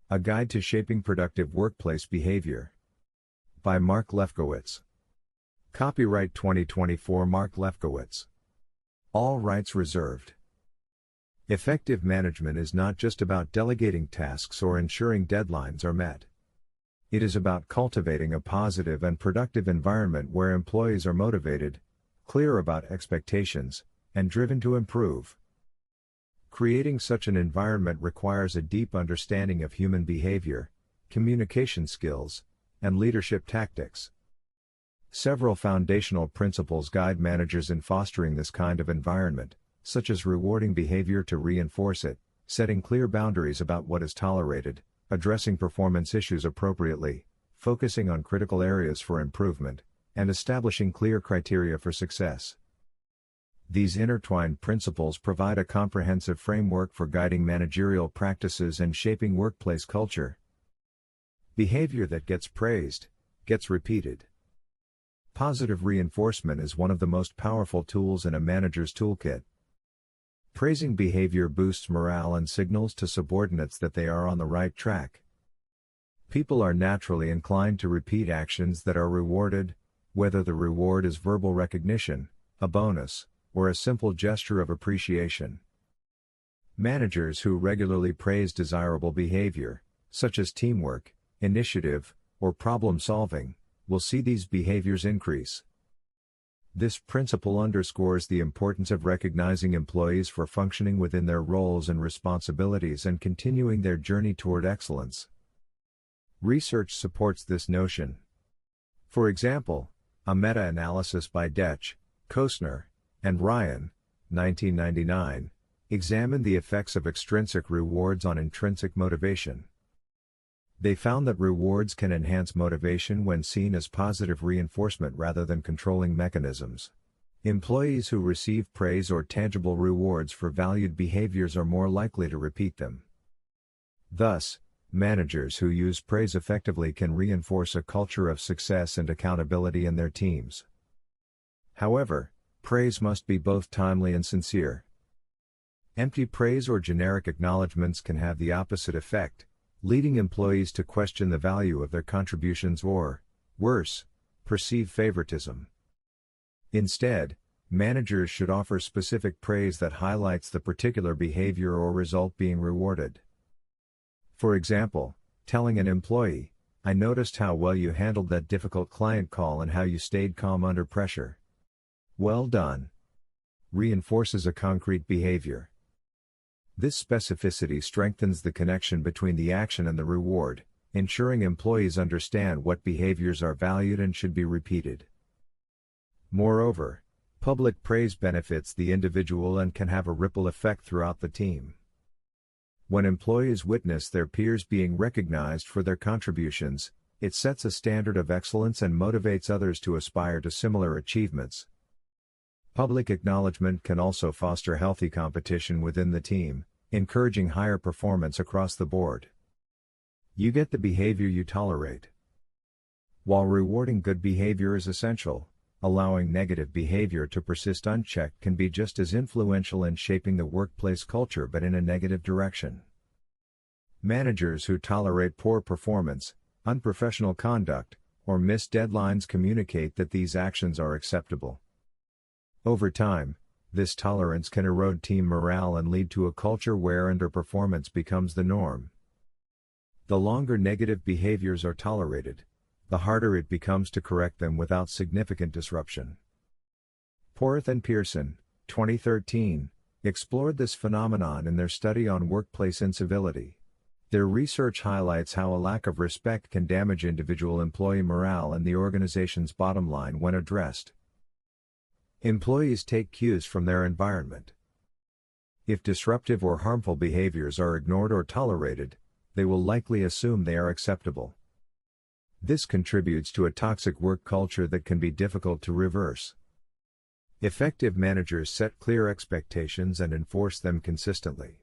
A Guide to Shaping Productive Workplace Behavior. By Mark Lefkowitz. Copyright 2024 Mark Lefkowitz. All rights reserved. Effective management is not just about delegating tasks or ensuring deadlines are met. It is about cultivating a positive and productive environment where employees are motivated, clear about expectations, and driven to improve. Creating such an environment requires a deep understanding of human behavior, communication skills, and leadership tactics. Several foundational principles guide managers in fostering this kind of environment, such as rewarding behavior to reinforce it, setting clear boundaries about what is tolerated, addressing performance issues appropriately, focusing on critical areas for improvement, and establishing clear criteria for success. These intertwined principles provide a comprehensive framework for guiding managerial practices and shaping workplace culture. Behavior that gets praised, gets repeated. Positive reinforcement is one of the most powerful tools in a manager's toolkit. Praising behavior boosts morale and signals to subordinates that they are on the right track. People are naturally inclined to repeat actions that are rewarded, whether the reward is verbal recognition, a bonus, or a simple gesture of appreciation. Managers who regularly praise desirable behavior, such as teamwork, initiative, or problem-solving, will see these behaviors increase. This principle underscores the importance of recognizing employees for functioning within their roles and responsibilities and continuing their journey toward excellence. Research supports this notion. For example, a meta-analysis by Detch, Kostner, and Ryan, 1999, examined the effects of extrinsic rewards on intrinsic motivation. They found that rewards can enhance motivation when seen as positive reinforcement rather than controlling mechanisms. Employees who receive praise or tangible rewards for valued behaviors are more likely to repeat them. Thus, managers who use praise effectively can reinforce a culture of success and accountability in their teams. However, praise must be both timely and sincere. Empty praise or generic acknowledgments can have the opposite effect, leading employees to question the value of their contributions or, worse, perceive favoritism. Instead, managers should offer specific praise that highlights the particular behavior or result being rewarded. For example, telling an employee, "I noticed how well you handled that difficult client call and how you stayed calm under pressure. Well done," reinforces a concrete behavior. This specificity strengthens the connection between the action and the reward, ensuring employees understand what behaviors are valued and should be repeated. Moreover, public praise benefits the individual and can have a ripple effect throughout the team. When employees witness their peers being recognized for their contributions, it sets a standard of excellence and motivates others to aspire to similar achievements. Public acknowledgement can also foster healthy competition within the team, encouraging higher performance across the board. You get the behavior you tolerate. While rewarding good behavior is essential, allowing negative behavior to persist unchecked can be just as influential in shaping the workplace culture but in a negative direction. Managers who tolerate poor performance, unprofessional conduct, or missed deadlines communicate that these actions are acceptable. Over time, this tolerance can erode team morale and lead to a culture where underperformance becomes the norm. The longer negative behaviors are tolerated, the harder it becomes to correct them without significant disruption. Porath and Pearson, 2013, explored this phenomenon in their study on workplace incivility. Their research highlights how a lack of respect can damage individual employee morale and the organization's bottom line when addressed. Employees take cues from their environment. If disruptive or harmful behaviors are ignored or tolerated, they will likely assume they are acceptable. This contributes to a toxic work culture that can be difficult to reverse. Effective managers set clear expectations and enforce them consistently.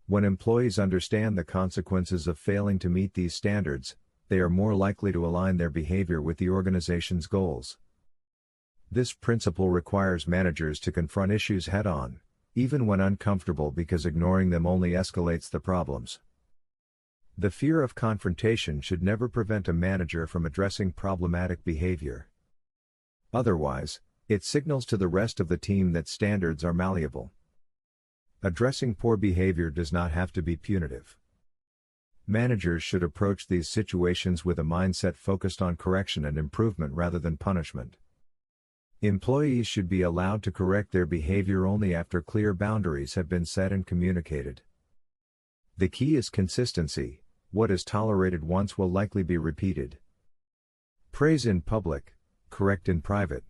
When employees understand the consequences of failing to meet these standards, they are more likely to align their behavior with the organization's goals. This principle requires managers to confront issues head-on, even when uncomfortable, because ignoring them only escalates the problems. The fear of confrontation should never prevent a manager from addressing problematic behavior. Otherwise, it signals to the rest of the team that standards are malleable. Addressing poor behavior does not have to be punitive. Managers should approach these situations with a mindset focused on correction and improvement rather than punishment. Employees should be allowed to correct their behavior only after clear boundaries have been set and communicated. The key is consistency. What is tolerated once will likely be repeated. Praise in public, correct in private.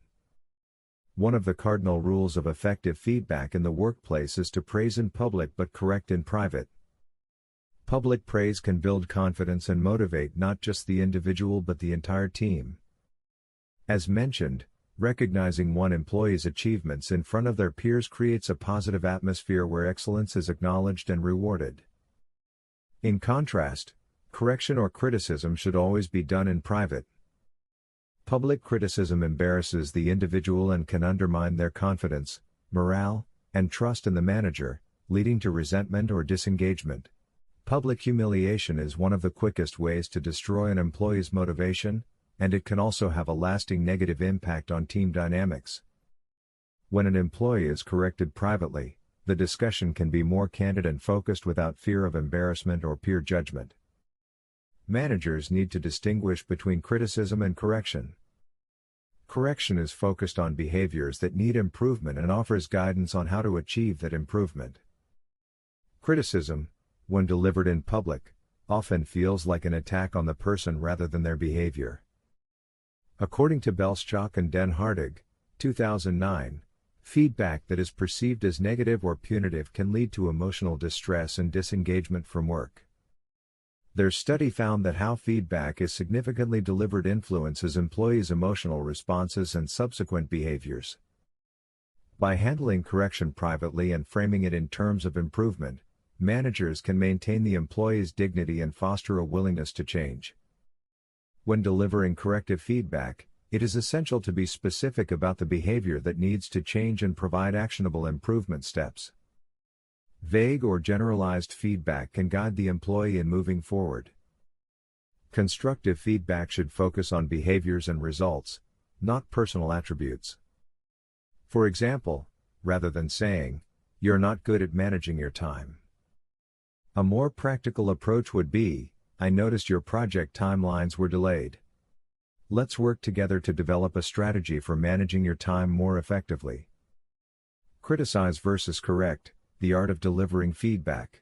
One of the cardinal rules of effective feedback in the workplace is to praise in public but correct in private. Public praise can build confidence and motivate not just the individual but the entire team. As mentioned, recognizing one employee's achievements in front of their peers creates a positive atmosphere where excellence is acknowledged and rewarded. In contrast, correction or criticism should always be done in private. Public criticism embarrasses the individual and can undermine their confidence, morale, and trust in the manager, leading to resentment or disengagement. Public humiliation is one of the quickest ways to destroy an employee's motivation, and it can also have a lasting negative impact on team dynamics. When an employee is corrected privately, the discussion can be more candid and focused without fear of embarrassment or peer judgment. Managers need to distinguish between criticism and correction. Correction is focused on behaviors that need improvement and offers guidance on how to achieve that improvement. Criticism, when delivered in public, often feels like an attack on the person rather than their behavior. According to Belschak and Den Hartig, 2009, feedback that is perceived as negative or punitive can lead to emotional distress and disengagement from work. Their study found that how feedback is significantly delivered influences employees' emotional responses and subsequent behaviors. By handling correction privately and framing it in terms of improvement, managers can maintain the employee's dignity and foster a willingness to change. When delivering corrective feedback, it is essential to be specific about the behavior that needs to change and provide actionable improvement steps. Vague or generalized feedback can guide the employee in moving forward. Constructive feedback should focus on behaviors and results, not personal attributes. For example, rather than saying, "You're not good at managing your time," a more practical approach would be, "I noticed your project timelines were delayed. Let's work together to develop a strategy for managing your time more effectively." Criticize versus correct, the art of delivering feedback.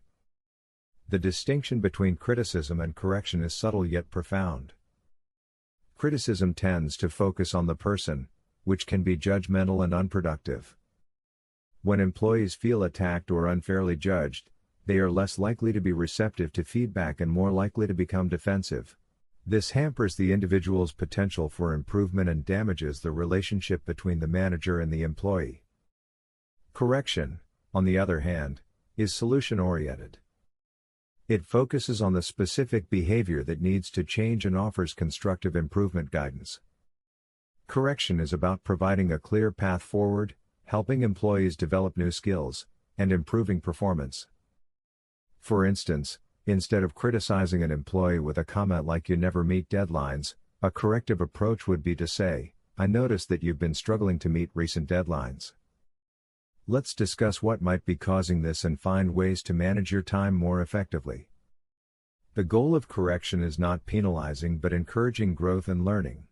The distinction between criticism and correction is subtle yet profound. Criticism tends to focus on the person, which can be judgmental and unproductive. When employees feel attacked or unfairly judged, they are less likely to be receptive to feedback and more likely to become defensive. This hampers the individual's potential for improvement and damages the relationship between the manager and the employee. Correction, on the other hand, is solution-oriented. It focuses on the specific behavior that needs to change and offers constructive improvement guidance. Correction is about providing a clear path forward, helping employees develop new skills, and improving performance. For instance, instead of criticizing an employee with a comment like "you never meet deadlines," a corrective approach would be to say, "I noticed that you've been struggling to meet recent deadlines. Let's discuss what might be causing this and find ways to manage your time more effectively." The goal of correction is not penalizing but encouraging growth and learning.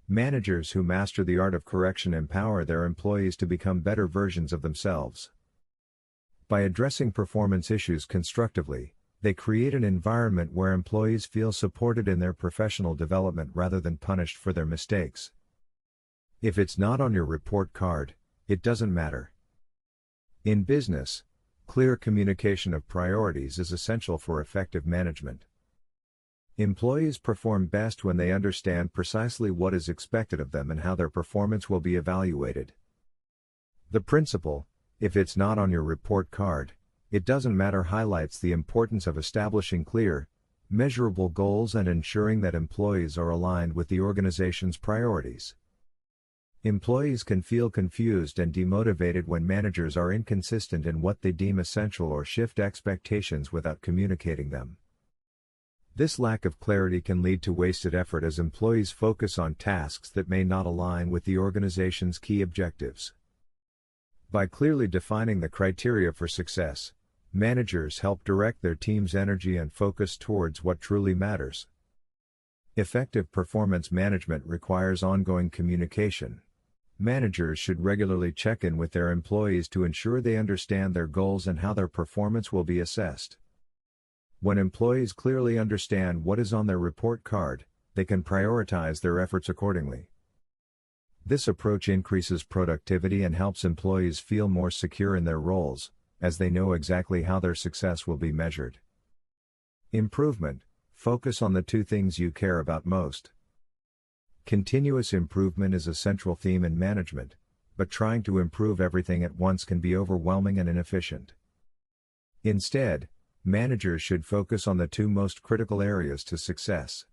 Managers who master the art of correction empower their employees to become better versions of themselves. By addressing performance issues constructively, they create an environment where employees feel supported in their professional development rather than punished for their mistakes. If it's not on your report card, it doesn't matter. In business, clear communication of priorities is essential for effective management. Employees perform best when they understand precisely what is expected of them and how their performance will be evaluated. The principle, "If it's not on your report card, it doesn't matter," highlights the importance of establishing clear, measurable goals and ensuring that employees are aligned with the organization's priorities. Employees can feel confused and demotivated when managers are inconsistent in what they deem essential or shift expectations without communicating them. This lack of clarity can lead to wasted effort as employees focus on tasks that may not align with the organization's key objectives. By clearly defining the criteria for success, managers help direct their team's energy and focus towards what truly matters. Effective performance management requires ongoing communication. Managers should regularly check in with their employees to ensure they understand their goals and how their performance will be assessed. When employees clearly understand what is on their report card, they can prioritize their efforts accordingly. This approach increases productivity and helps employees feel more secure in their roles, as they know exactly how their success will be measured. Improvement. Focus on the two things you care about most. Continuous improvement is a central theme in management, but trying to improve everything at once can be overwhelming and inefficient. Instead, managers should focus on the two most critical areas to success.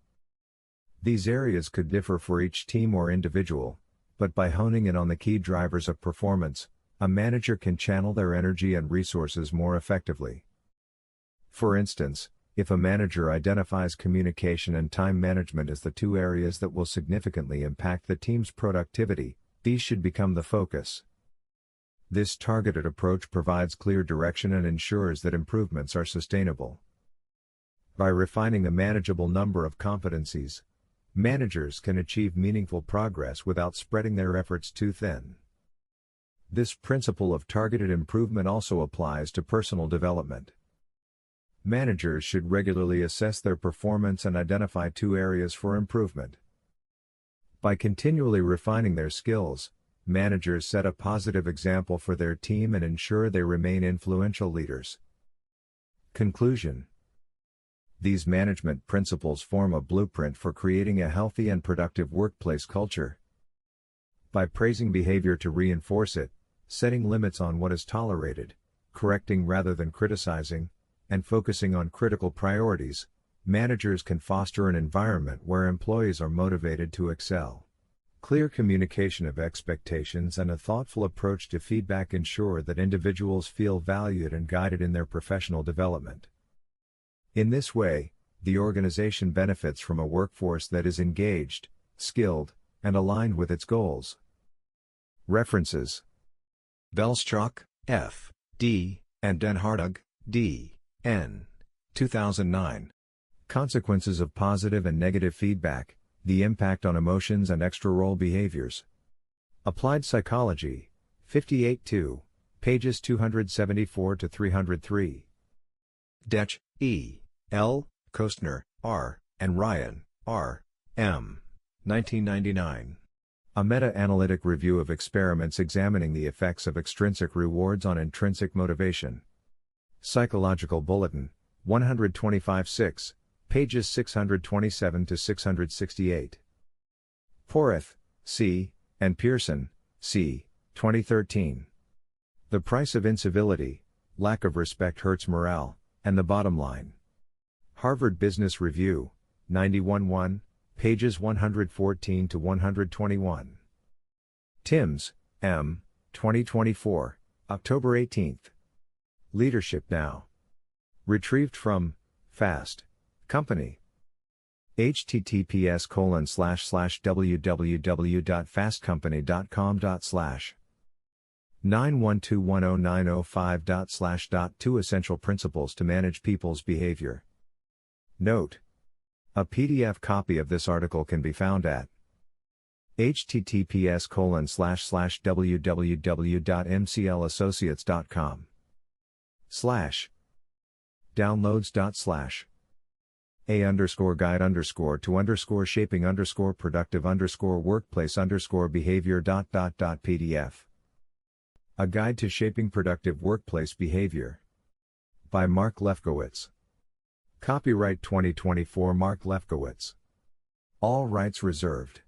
These areas could differ for each team or individual, but by honing in on the key drivers of performance, a manager can channel their energy and resources more effectively. For instance, if a manager identifies communication and time management as the two areas that will significantly impact the team's productivity, these should become the focus. This targeted approach provides clear direction and ensures that improvements are sustainable. By refining a manageable number of competencies, managers can achieve meaningful progress without spreading their efforts too thin. This principle of targeted improvement also applies to personal development. Managers should regularly assess their performance and identify two areas for improvement. By continually refining their skills, managers set a positive example for their team and ensure they remain influential leaders. Conclusion. These management principles form a blueprint for creating a healthy and productive workplace culture. By praising behavior to reinforce it, setting limits on what is tolerated, correcting rather than criticizing, and focusing on critical priorities, managers can foster an environment where employees are motivated to excel. Clear communication of expectations and a thoughtful approach to feedback ensure that individuals feel valued and guided in their professional development. In this way, the organization benefits from a workforce that is engaged, skilled, and aligned with its goals. References: Belschak, F. D., and Den Hartog, D. N. 2009. Consequences of Positive and Negative Feedback, The Impact on Emotions and Extra-Role Behaviors. Applied Psychology, 58-2, pages 274-303. Detch, E. L., Kostner, R., and Ryan, R. M. 1999. A meta-analytic review of experiments examining the effects of extrinsic rewards on intrinsic motivation. Psychological Bulletin, 125-6, pages 627-668. Porath, C., and Pearson, C., 2013. The Price of Incivility, Lack of Respect Hurts Morale, and the Bottom Line. Harvard Business Review, 91-1, pages 114-121. Timms, M., 2024, October 18. Leadership Now. Retrieved from Fast Company. https://www.fastcompany.com/ 912109005. 2 Essential Principles to Manage People's Behavior. Note: a PDF copy of this article can be found at https://www.mclassociates.com /downloads. a_guide_to_shaping_productive_workplace_behavior. A Guide to Shaping Productive Workplace Behavior. By Mark Lefkowitz. Copyright 2024 Mark Lefkowitz. All rights reserved.